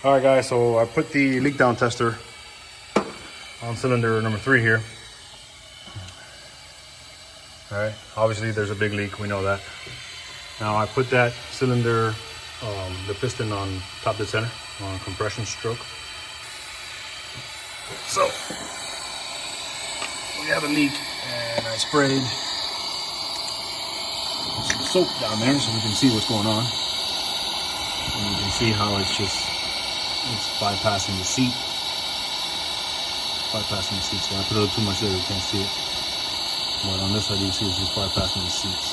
All right, guys, so I put the leak down tester on cylinder number 3 here. All right, obviously there's a big leak, we know that. Now I put that cylinder, the piston on top dead center on compression stroke. So we have a leak and I sprayed some soap down there so we can see what's going on. And you can see how it's bypassing the seat. So I put a little too much there, you can't see it. But on this side you see it's just bypassing the seats.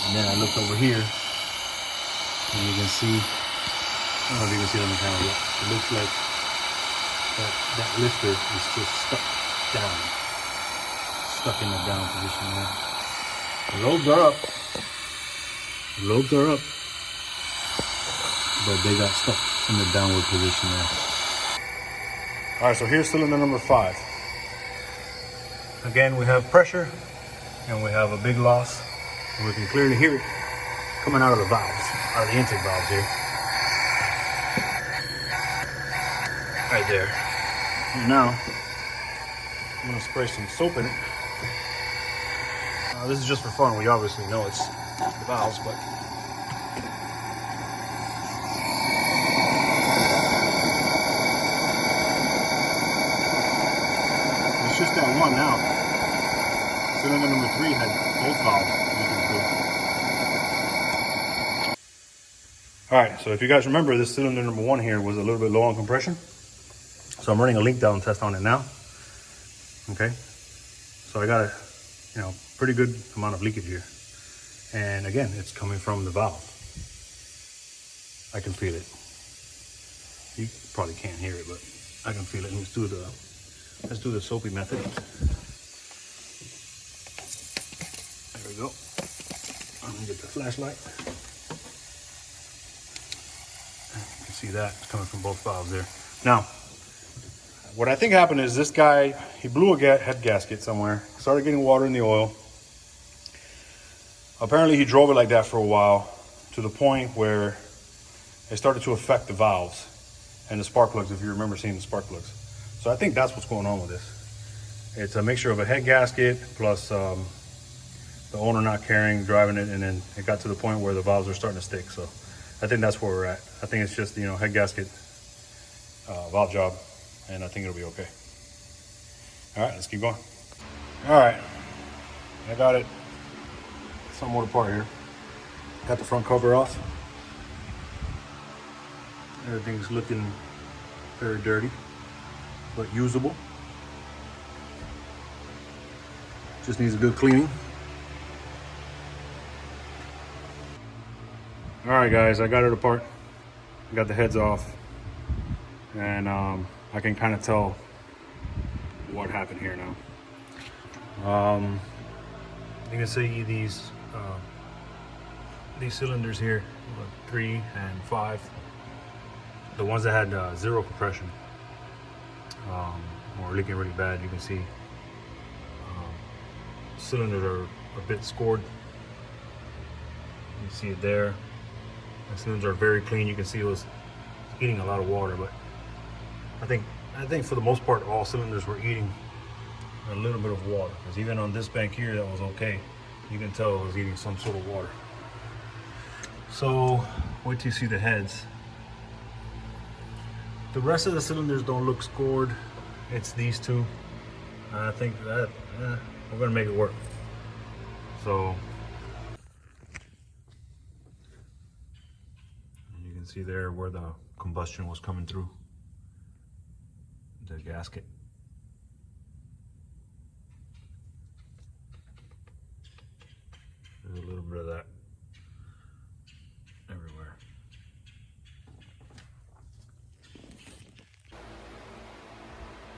And then I looked over here and you can see, I don't know if you can see it on the camera yet. It looks like that lifter is just stuck in the down position there. The lobes are up, but they got stuck in the downward position there. All right, so here's cylinder number 5. Again, we have pressure and we have a big loss. And we can clearly hear it coming out of the valves, out of the intake valves here. Right there. And now, I'm gonna spray some soap in it. This is just for fun. We obviously know it's the valves, but it's just that one now. Cylinder number 3 had both valves leaking through. All right, so if you guys remember, this cylinder number 1 here was a little bit low on compression. So I'm running a leak down test on it now. Okay, so I got a pretty good amount of leakage here. And again, it's coming from the valve. I can feel it. You probably can't hear it, but I can feel it. Let's do the soapy method. There we go. I'm gonna get the flashlight. You can see that it's coming from both valves there. Now, what I think happened is this guy, he blew a head gasket somewhere, started getting water in the oil. Apparently he drove it like that for a while to the point where it started to affect the valves and the spark plugs, if you remember seeing the spark plugs. So I think that's what's going on with this. It's a mixture of a head gasket plus the owner not caring, driving it, and then it got to the point where the valves are starting to stick. So I think that's where we're at. I think it's just, head gasket valve job, and I think it'll be okay. All right, let's keep going. All right, I got it somewhat apart here. Got the front cover off. Everything's looking very dirty, but usable. Just needs a good cleaning. All right, guys, I got it apart. I got the heads off, and I can kind of tell what happened here now. You can see these cylinders here, 3 and 5, the ones that had 0 compression, or leaking really bad. You can see cylinders are a bit scored. You can see it there. The cylinders are very clean. You can see it was eating a lot of water, but I think for the most part all cylinders were eating a little bit of water, because even on this bank here that was okay, you can tell it was eating some sort of water. So wait till you see the heads. The rest of the cylinders don't look scored. It's these two. I think that we're gonna make it work. So you can see there where the combustion was coming through the gasket. There's a little bit of that everywhere.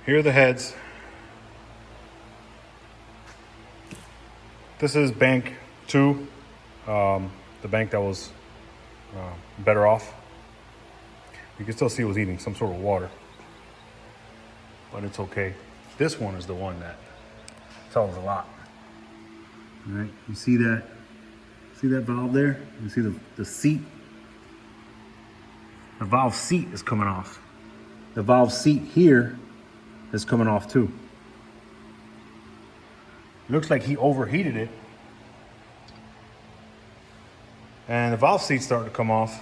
Here are the heads. This is bank 2, the bank that was better off. You can still see it was eating some sort of water, but it's okay. This one is the one that tells a lot. All right, you see that valve there? You see the seat? the valve seat is coming off. The valve seat here is coming off too. Looks like he overheated it. And the valve seat's starting to come off.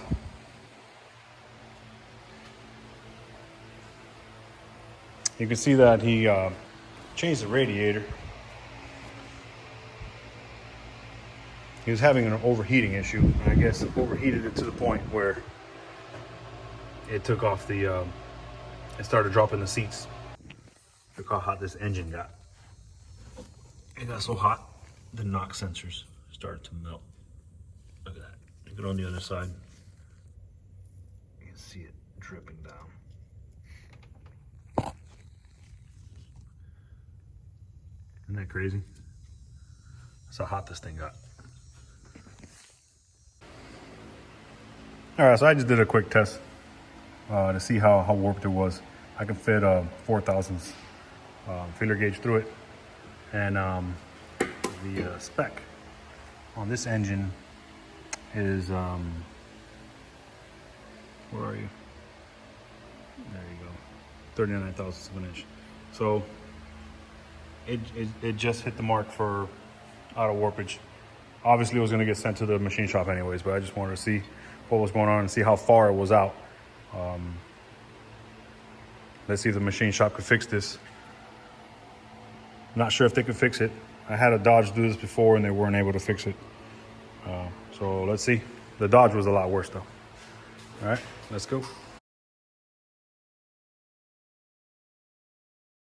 You can see that he changed the radiator. He was having an overheating issue. And I guess overheated it to the point where it took off the, it started dropping the seats. Look how hot this engine got. It got so hot, the knock sensors started to melt. Look at that. Look at on the other side. You can see it dripping down. Isn't that crazy? That's how hot this thing got. All right, so I just did a quick test to see how warped it was. I can fit a 4,000 feeler gauge through it. And the spec on this engine is, where are you? There you go, 39 thousandths of an inch. So it just hit the mark for auto warpage. Obviously it was gonna get sent to the machine shop anyways, but I just wanted to see what was going on and see how far it was out. Let's see if the machine shop could fix this. Not sure if they could fix it. I had a Dodge do this before and they weren't able to fix it. So let's see. The Dodge was a lot worse though. All right, let's go.